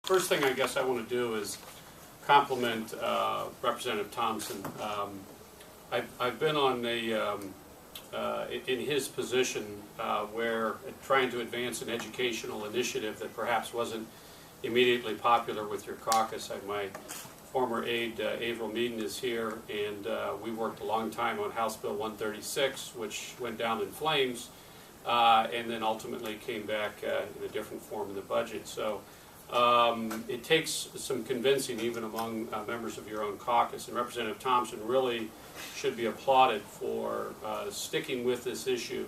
First thing I guess I want to do is compliment Representative Thompson. I've been on in his position where trying to advance an educational initiative that perhaps wasn't immediately popular with your caucus. My former aide, Averill Meaden, is here, and we worked a long time on House Bill 136, which went down in flames, and then ultimately came back in a different form in the budget. So it takes some convincing even among members of your own caucus, and Representative Thompson really should be applauded for sticking with this issue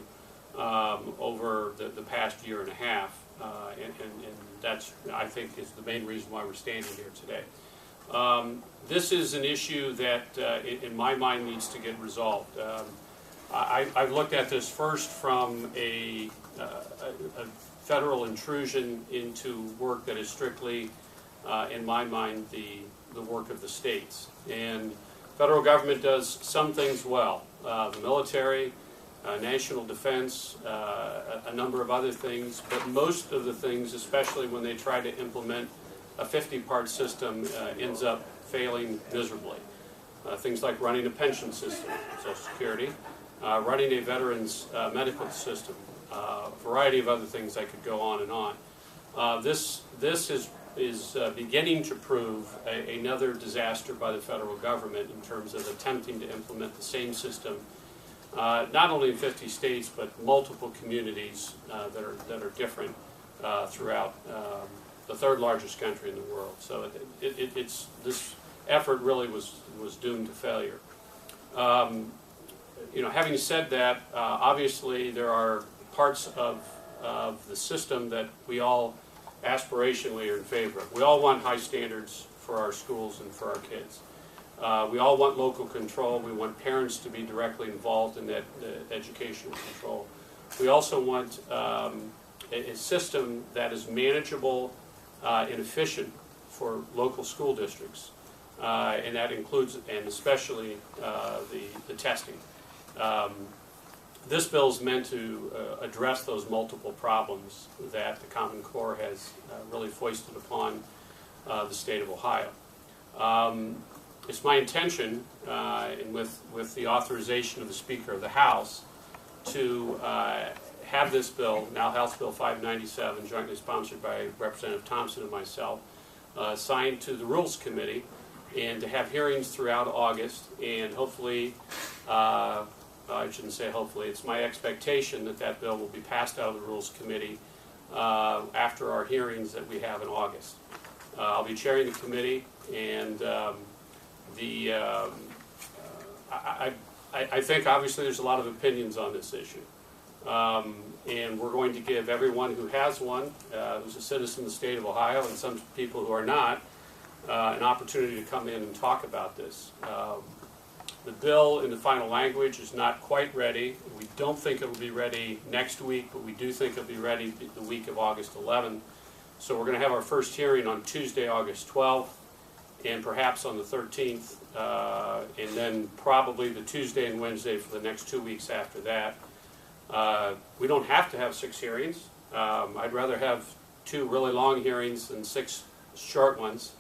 over the past year and a half, and that's, I think, is the main reason why we're standing here today. This is an issue that, in my mind, needs to get resolved. I've looked at this first from a federal intrusion into work that is strictly, in my mind, the work of the states. And federal government does some things well. The military, national defense, a number of other things, but most of the things, especially when they try to implement a 50-part system, ends up failing miserably. Things like running a pension system, Social Security, running a veterans medical system, a variety of other things. I could go on and on. This is beginning to prove another disaster by the federal government in terms of attempting to implement the same system, not only in 50 states, but multiple communities that are different throughout the third largest country in the world. So it's this effort really was doomed to failure. Having said that, obviously there are parts of the system that we all aspirationally are in favor of. We all want high standards for our schools and for our kids. We all want local control. We want parents to be directly involved in that educational control. We also want a system that is manageable and efficient for local school districts, and that includes, and especially, the testing. This bill is meant to address those multiple problems that the Common Core has really foisted upon the state of Ohio. It's my intention, and with the authorization of the Speaker of the House, to have this bill, now House Bill 597, jointly sponsored by Representative Thompson and myself, signed to the Rules Committee, and to have hearings throughout August, and hopefully, I shouldn't say hopefully, it's my expectation that that bill will be passed out of the Rules Committee after our hearings that we have in August. I'll be chairing the committee, and I think obviously there's a lot of opinions on this issue. And we're going to give everyone who has one, who's a citizen of the state of Ohio, and some people who are not, an opportunity to come in and talk about this. The bill in the final language is not quite ready. We don't think it will be ready next week, but we do think it will be ready the week of August 11th. So we're going to have our first hearing on Tuesday, August 12th, and perhaps on the 13th, and then probably the Tuesday and Wednesday for the next 2 weeks after that. We don't have to have 6 hearings. I'd rather have 2 really long hearings than 6 short ones.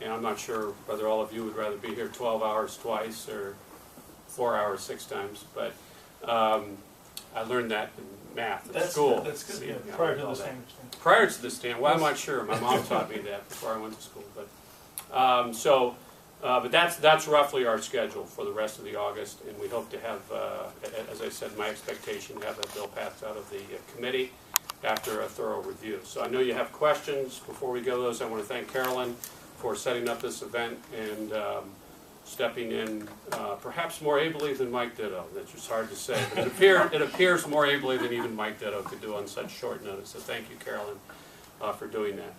And I'm not sure whether all of you would rather be here 12 hours twice or 4 hours 6 times, but I learned that in math at school. That's good. See, Yeah, prior to the stand. Prior to the stand, well, I'm not sure. My mom taught me that before I went to school. But but that's roughly our schedule for the rest of the August, and we hope to have, as I said, my expectation, have that bill passed out of the committee after a thorough review. So I know you have questions. Before we go to those, I want to thank Carolyn for setting up this event and stepping in perhaps more ably than Mike Ditto. That's just hard to say, but it appears more ably than even Mike Ditto could do on such short notice. So thank you, Carolyn, for doing that.